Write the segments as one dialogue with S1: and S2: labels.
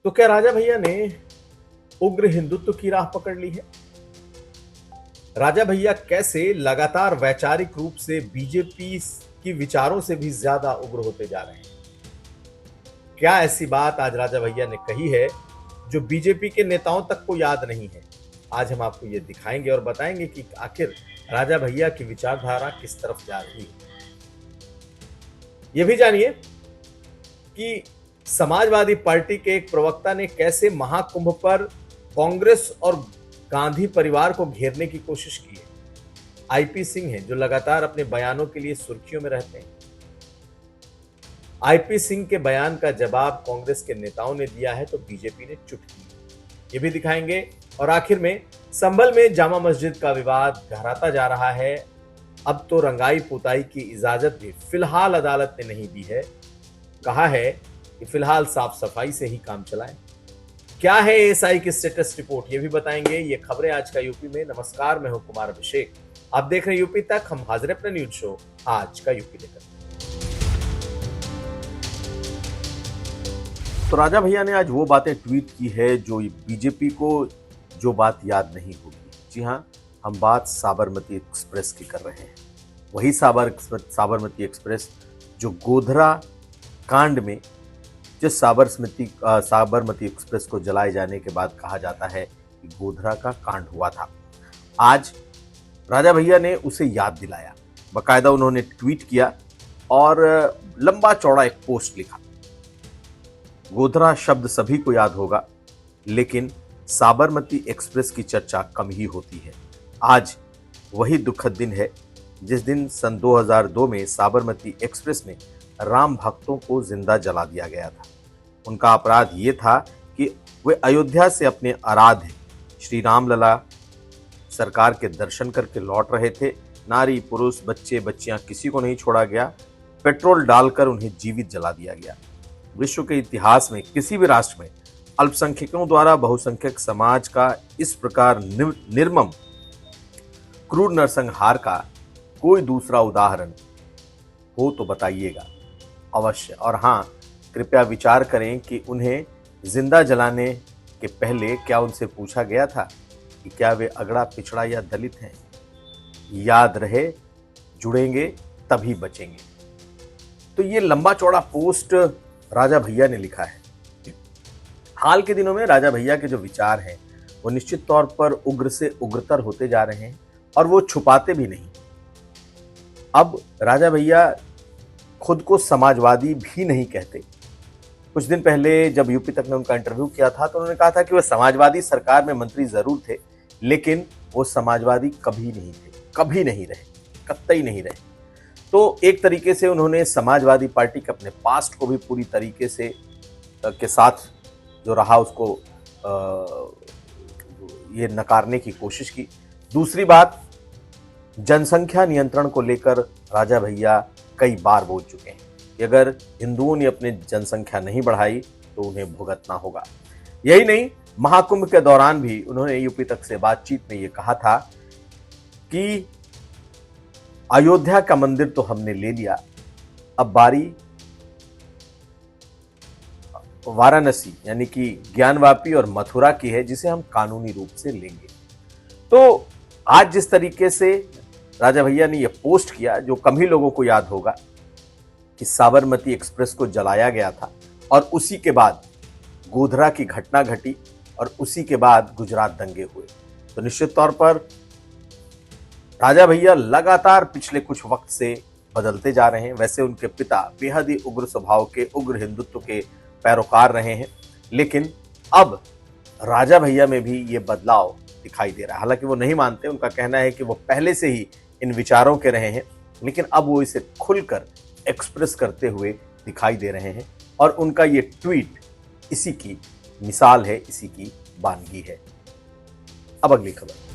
S1: तो क्या राजा भैया ने उग्र हिंदुत्व की राह पकड़ ली है? राजा भैया कैसे लगातार वैचारिक रूप से बीजेपी की विचारों से भी ज्यादा उग्र होते जा रहे हैं? क्या ऐसी बात आज राजा भैया ने कही है जो बीजेपी के नेताओं तक को याद नहीं है? आज हम आपको ये दिखाएंगे और बताएंगे कि आखिर राजा भैया की विचारधारा किस तरफ जा रही है। यह भी जानिए कि समाजवादी पार्टी के एक प्रवक्ता ने कैसे महाकुंभ पर कांग्रेस और गांधी परिवार को घेरने की कोशिश की है। आईपी सिंह हैं जो लगातार अपने बयानों के लिए सुर्खियों में रहते हैं। आईपी सिंह के बयान का जवाब कांग्रेस के नेताओं ने दिया है तो बीजेपी ने चुप की। ये भी दिखाएंगे और आखिर में संभल में जामा मस्जिद का विवाद गहराता जा रहा है। अब तो रंगाई पुताई की इजाजत भी फिलहाल अदालत ने नहीं दी है। कहा है कि फिलहाल साफ सफाई से ही काम चलाएं। क्या है एएसआई की स्टेटस रिपोर्ट, ये भी बताएंगे। ये खबरें आज का यूपी में। नमस्कार, मैं हूं कुमार अभिषेक। आप देख रहे हैं यूपी तक। हम हाजिर अपने न्यूज शो आज का यूपी लेकर। तो राजा भैया ने आज वो बातें ट्वीट की है जो बीजेपी को जो बात याद नहीं होगी। जी हां, हम बात साबरमती एक्सप्रेस की कर रहे हैं। वही साबरमती एक्सप्रेस जो गोधरा कांड में जिस साबरमती एक्सप्रेस को जलाए जाने के बाद कहा जाता है कि गोधरा का कांड हुआ था। आज राजा भैया ने उसे याद दिलाया। बाकायदा उन्होंने ट्वीट किया और लंबा चौड़ा एक पोस्ट लिखा। गोधरा शब्द सभी को याद होगा, लेकिन साबरमती एक्सप्रेस की चर्चा कम ही होती है। आज वही दुखद दिन है जिस दिन सन 2002 में साबरमती एक्सप्रेस में राम भक्तों को जिंदा जला दिया गया था। उनका अपराध ये था कि वे अयोध्या से अपने आराध्य श्री रामलला सरकार के दर्शन करके लौट रहे थे। नारी, पुरुष, बच्चे, बच्चियां किसी को नहीं छोड़ा गया। पेट्रोल डालकर उन्हें जीवित जला दिया गया। विश्व के इतिहास में किसी भी राष्ट्र में अल्पसंख्यकों द्वारा बहुसंख्यक समाज का इस प्रकार निर्मम क्रूर नरसंहार का कोई दूसरा उदाहरण हो तो बताइएगा अवश्य। और हाँ, कृपया विचार करें कि उन्हें जिंदा जलाने के पहले क्या उनसे पूछा गया था कि क्या वे अगड़ा, पिछड़ा या दलित हैं? याद रहे, जुड़ेंगे तभी बचेंगे। तो ये लंबा चौड़ा पोस्ट राजा भैया ने लिखा है। हाल के दिनों में राजा भैया के जो विचार हैं वो निश्चित तौर पर उग्र से उग्रतर होते जा रहे हैं और वो छुपाते भी नहीं। अब राजा भैया खुद को समाजवादी भी नहीं कहते। कुछ दिन पहले जब यूपी तक ने उनका इंटरव्यू किया था तो उन्होंने कहा था कि वह समाजवादी सरकार में मंत्री जरूर थे, लेकिन वो समाजवादी कभी नहीं थे, कभी नहीं रहे, कतई नहीं रहे। तो एक तरीके से उन्होंने समाजवादी पार्टी के अपने पास्ट को भी पूरी तरीके से के साथ जो रहा उसको ये नकारने की कोशिश की। दूसरी बात, जनसंख्या नियंत्रण को लेकर राजा भैया कई बार बोल चुके हैं कि अगर हिंदुओं ने अपनी जनसंख्या नहीं बढ़ाई तो उन्हें भुगतना होगा। यही नहीं, महाकुंभ के दौरान भी उन्होंने यूपी तक से बातचीत में ये कहा था कि अयोध्या का मंदिर तो हमने ले लिया, अब बारी वाराणसी यानी कि ज्ञानवापी और मथुरा की है, जिसे हम कानूनी रूप से लेंगे। तो आज जिस तरीके से राजा भैया ने यह पोस्ट किया, जो कम ही लोगों को याद होगा कि साबरमती एक्सप्रेस को जलाया गया था और उसी के बाद गोधरा की घटना घटी और उसी के बाद गुजरात दंगे हुए। तो निश्चित तौर पर राजा भैया लगातार पिछले कुछ वक्त से बदलते जा रहे हैं। वैसे उनके पिता बेहद ही उग्र स्वभाव के, उग्र हिंदुत्व के पैरोकार रहे हैं, लेकिन अब राजा भैया में भी ये बदलाव दिखाई दे रहा है। हालांकि वो नहीं मानते, उनका कहना है कि वो पहले से ही इन विचारों के रहे हैं, लेकिन अब वो इसे खुलकर एक्सप्रेस करते हुए दिखाई दे रहे हैं। और उनका ये ट्वीट इसी की मिसाल है, इसी की बानगी है। अब अगली खबर।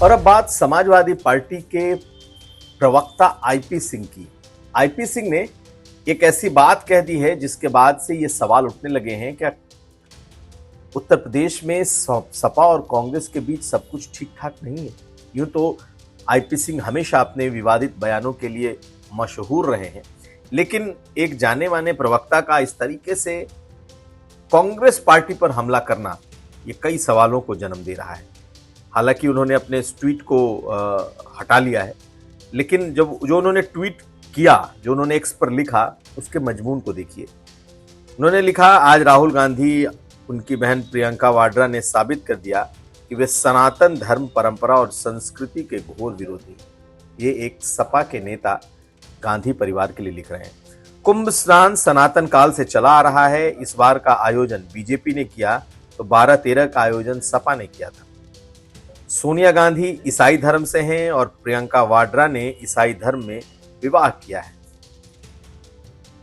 S1: और अब बात समाजवादी पार्टी के प्रवक्ता आईपी सिंह की। आईपी सिंह ने एक ऐसी बात कह दी है जिसके बाद से ये सवाल उठने लगे हैं कि उत्तर प्रदेश में सपा और कांग्रेस के बीच सब कुछ ठीक ठाक नहीं है। यूं तो आईपी सिंह हमेशा अपने विवादित बयानों के लिए मशहूर रहे हैं, लेकिन एक जाने माने प्रवक्ता का इस तरीके से कांग्रेस पार्टी पर हमला करना ये कई सवालों को जन्म दे रहा है। हालांकि उन्होंने अपने इस ट्वीट को हटा लिया है, लेकिन जब जो उन्होंने ट्वीट किया, जो उन्होंने एक्स पर लिखा, उसके मजमून को देखिए। उन्होंने लिखा, आज राहुल गांधी उनकी बहन प्रियंका वाड्रा ने साबित कर दिया कि वे सनातन धर्म, परंपरा और संस्कृति के घोर विरोधी। ये एक सपा के नेता गांधी परिवार के लिए लिख रहे हैं। कुंभ स्नान सनातन काल से चला आ रहा है। इस बार का आयोजन बीजेपी ने किया तो 12-13 का आयोजन सपा ने किया था। सोनिया गांधी ईसाई धर्म से हैं और प्रियंका वाड्रा ने ईसाई धर्म में विवाह किया है।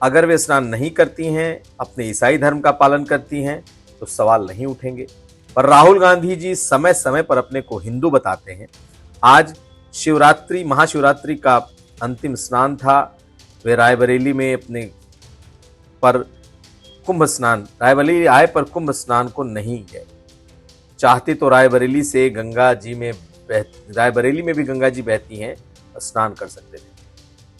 S1: अगर वे स्नान नहीं करती हैं, अपने ईसाई धर्म का पालन करती हैं, तो सवाल नहीं उठेंगे। पर राहुल गांधी जी समय समय पर अपने को हिंदू बताते हैं। आज शिवरात्रि, महाशिवरात्रि का अंतिम स्नान था। वे रायबरेली में अपने पर कुंभ स्नान, रायबरेली आए पर कुंभ स्नान को नहीं गए। चाहते तो रायबरेली से गंगा जी में रायबरेली में भी गंगा जी बहती हैं, स्नान कर सकते थे।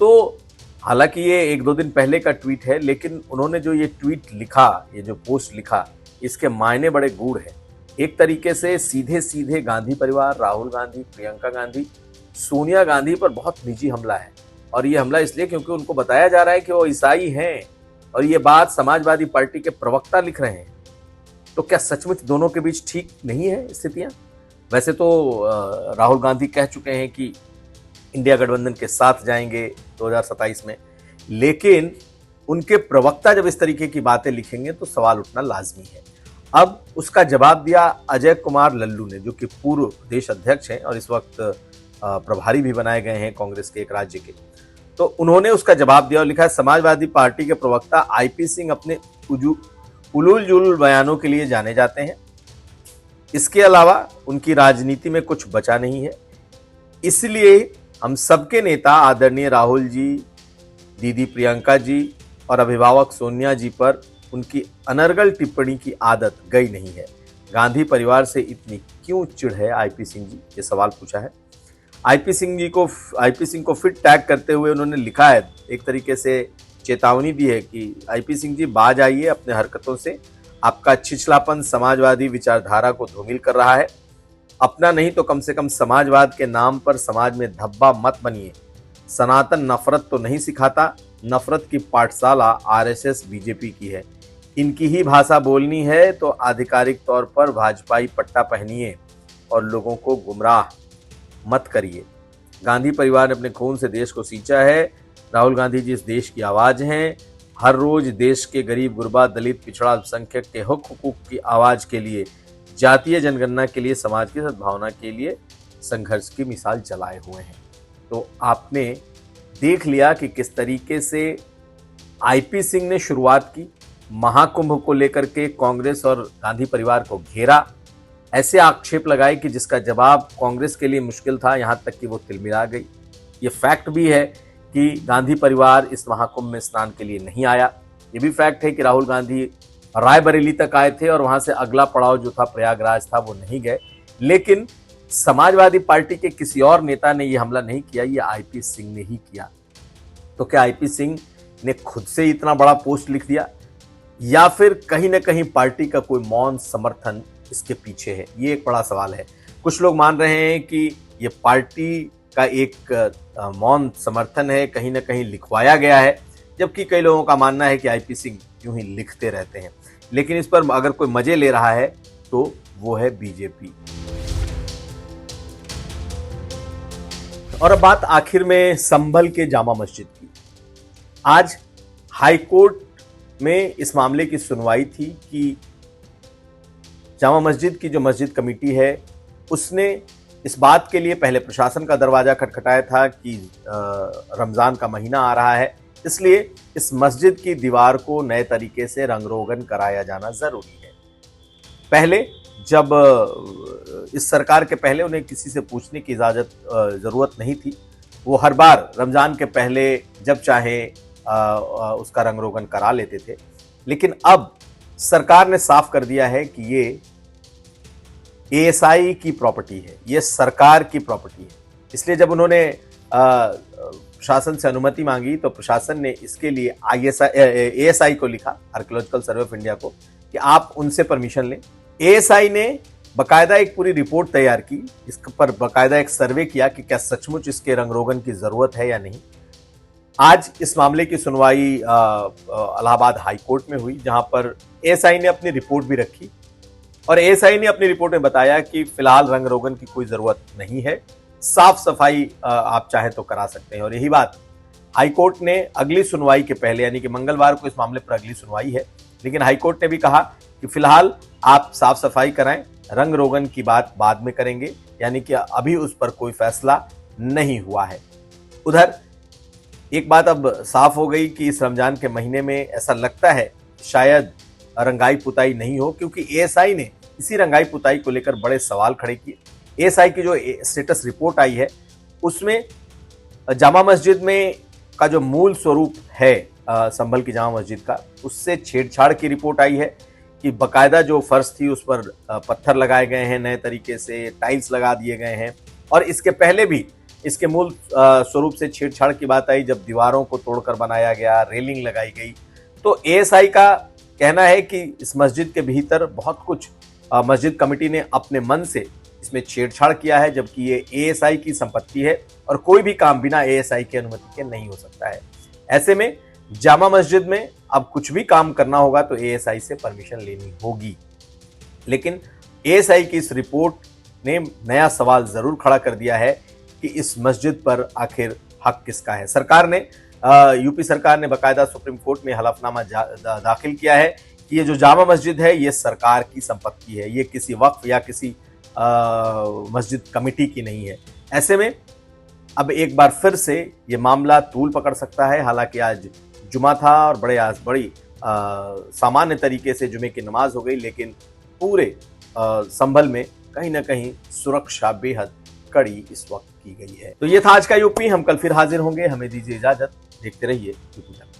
S1: तो हालांकि ये 1-2 दिन पहले का ट्वीट है, लेकिन उन्होंने जो ये ट्वीट लिखा, ये जो पोस्ट लिखा, इसके मायने बड़े गूढ़ हैं। एक तरीके से सीधे सीधे गांधी परिवार, राहुल गांधी, प्रियंका गांधी, सोनिया गांधी पर बहुत निजी हमला है। और ये हमला इसलिए क्योंकि उनको बताया जा रहा है कि वो ईसाई हैं, और ये बात समाजवादी पार्टी के प्रवक्ता लिख रहे हैं। तो क्या सचमुच दोनों के बीच ठीक नहीं है स्थितियां? वैसे तो राहुल गांधी कह चुके हैं कि इंडिया गठबंधन के साथ जाएंगे 2027 में, लेकिन उनके प्रवक्ता जब इस तरीके की बातें लिखेंगे तो सवाल उठना लाजमी है। अब उसका जवाब दिया अजय कुमार लल्लू ने, जो कि पूर्व प्रदेश अध्यक्ष हैं और इस वक्त प्रभारी भी बनाए गए हैं कांग्रेस के एक राज्य के। तो उन्होंने उसका जवाब दिया और लिखा है, समाजवादी पार्टी के प्रवक्ता आईपी सिंह अपने उलूल जुलूल बयानों के लिए जाने जाते हैं। इसके अलावा उनकी राजनीति में कुछ बचा नहीं है। इसलिए हम सबके नेता आदरणीय राहुल जी, दीदी प्रियंका जी और अभिभावक सोनिया जी पर उनकी अनर्गल टिप्पणी की आदत गई नहीं है। गांधी परिवार से इतनी क्यों चिढ़ है आईपी सिंह जी, ये सवाल पूछा है। आईपी सिंह को फिर टैग करते हुए उन्होंने लिखा है, एक तरीके से चेतावनी दी है कि आईपी सिंह जी बाज आइए अपने हरकतों से। आपका छिछलापन समाजवादी विचारधारा को धूमिल कर रहा है। अपना नहीं तो कम से कम समाजवाद के नाम पर समाज में धब्बा मत बनिए। सनातन नफरत तो नहीं सिखाता, नफरत की पाठशाला आरएसएस बीजेपी की है। इनकी ही भाषा बोलनी है तो आधिकारिक तौर पर भाजपाई पट्टा पहनिए और लोगों को गुमराह मत करिए। गांधी परिवार ने अपने खून से देश को सींचा है। राहुल गांधी जी इस देश की आवाज हैं। हर रोज देश के गरीब, गुरबा, दलित, पिछड़ा, अल्पसंख्यक के हुकूक की आवाज के लिए, जातीय जनगणना के लिए, समाज की सद्भावना के लिए संघर्ष की मिसाल चलाए हुए हैं। तो आपने देख लिया कि किस तरीके से आईपी सिंह ने शुरुआत की, महाकुंभ को लेकर के कांग्रेस और गांधी परिवार को घेरा, ऐसे आक्षेप लगाए कि जिसका जवाब कांग्रेस के लिए मुश्किल था, यहां तक कि वो तिलमिरा गई। ये फैक्ट भी है कि गांधी परिवार इस महाकुंभ में स्नान के लिए नहीं आया। ये भी फैक्ट है कि राहुल गांधी रायबरेली तक आए थे और वहां से अगला पड़ाव जो था प्रयागराज था, वो नहीं गए। लेकिन समाजवादी पार्टी के किसी और नेता ने यह हमला नहीं किया, ये आईपी सिंह ने ही किया। तो क्या आईपी सिंह ने खुद से इतना बड़ा पोस्ट लिख दिया, या फिर कहीं ना कहीं पार्टी का कोई मौन समर्थन इसके पीछे है? ये एक बड़ा सवाल है। कुछ लोग मान रहे हैं कि ये पार्टी का एक मौन समर्थन है, कहीं ना कहीं लिखवाया गया है, जबकि कई लोगों का मानना है कि आईपी सिंह यूं ही लिखते रहते हैं। लेकिन इस पर अगर कोई मजे ले रहा है तो वो है बीजेपी। और अब बात आखिर में संभल के जामा मस्जिद की। आज हाई कोर्ट में इस मामले की सुनवाई थी कि जामा मस्जिद की जो मस्जिद कमेटी है, उसने इस बात के लिए पहले प्रशासन का दरवाजा खटखटाया था कि रमज़ान का महीना आ रहा है, इसलिए इस मस्जिद की दीवार को नए तरीके से रंग रोगन कराया जाना ज़रूरी है। पहले जब इस सरकार के पहले उन्हें किसी से पूछने की इजाज़त ज़रूरत नहीं थी। वो हर बार रमज़ान के पहले जब चाहे उसका रंग रोगन करा लेते थे। लेकिन अब सरकार ने साफ कर दिया है कि ये एएसआई की प्रॉपर्टी है, ये सरकार की प्रॉपर्टी है। इसलिए जब उन्होंने प्रशासन से अनुमति मांगी तो प्रशासन ने इसके लिए ASI को लिखा, आर्कियोलॉजिकल सर्वे ऑफ इंडिया को, कि आप उनसे परमिशन लें। ASI ने बकायदा एक पूरी रिपोर्ट तैयार की, इस पर बकायदा एक सर्वे किया कि क्या सचमुच इसके रंग रोगन की जरूरत है या नहीं। आज इस मामले की सुनवाई इलाहाबाद हाई कोर्ट में हुई, जहां पर ASI ने अपनी रिपोर्ट भी रखी और ASI ने अपनी रिपोर्ट में बताया कि फिलहाल रंग रोगन की कोई जरूरत नहीं है, साफ सफाई आप चाहे तो करा सकते हैं। और यही बात हाई कोर्ट ने अगली सुनवाई के पहले, यानी कि मंगलवार को इस मामले पर अगली सुनवाई है, लेकिन हाई कोर्ट ने भी कहा कि फिलहाल आप साफ सफाई कराएं, रंग रोगन की बात बाद में करेंगे, यानी कि अभी उस पर कोई फैसला नहीं हुआ है। उधर एक बात अब साफ हो गई कि इस रमजान के महीने में ऐसा लगता है शायद रंगाई पुताई नहीं हो, क्योंकि ASI ने इसी रंगाई पुताई को लेकर बड़े सवाल खड़े किए। ASI की जो स्टेटस रिपोर्ट आई है उसमें जामा मस्जिद में का जो मूल स्वरूप है संभल की जामा मस्जिद का, उससे छेड़छाड़ की रिपोर्ट आई है कि बकायदा जो फर्श थी उस पर पत्थर लगाए गए हैं, नए तरीके से टाइल्स लगा दिए गए हैं। और इसके पहले भी इसके मूल स्वरूप से छेड़छाड़ की बात आई जब दीवारों को तोड़कर बनाया गया, रेलिंग लगाई गई। तो ASI का कहना है कि इस मस्जिद के भीतर बहुत कुछ मस्जिद कमेटी ने अपने मन से इसमें छेड़छाड़ किया है, जबकि ये ASI की संपत्ति है और कोई भी काम बिना ASI की अनुमति के नहीं हो सकता है। ऐसे में जामा मस्जिद में अब कुछ भी काम करना होगा तो ASI से परमिशन लेनी होगी। लेकिन ASI की इस रिपोर्ट ने नया सवाल जरूर खड़ा कर दिया है कि इस मस्जिद पर आखिर हक किसका है। सरकार ने यूपी सरकार ने बकायदा सुप्रीम कोर्ट में हलफनामा दाखिल किया है कि ये जो जामा मस्जिद है ये सरकार की संपत्ति है, ये किसी वक्फ या किसी मस्जिद कमेटी की नहीं है। ऐसे में अब एक बार फिर से ये मामला तूल पकड़ सकता है। हालांकि आज जुमा था और बड़ी सामान्य तरीके से जुमे की नमाज हो गई, लेकिन पूरे संभल में कहीं ना कहीं सुरक्षा बेहद कड़ी इस वक्त की गई है। तो ये था आज का यूपी। हम कल फिर हाजिर होंगे, हमें दीजिए इजाजत। देखते रहिए यूपी तक।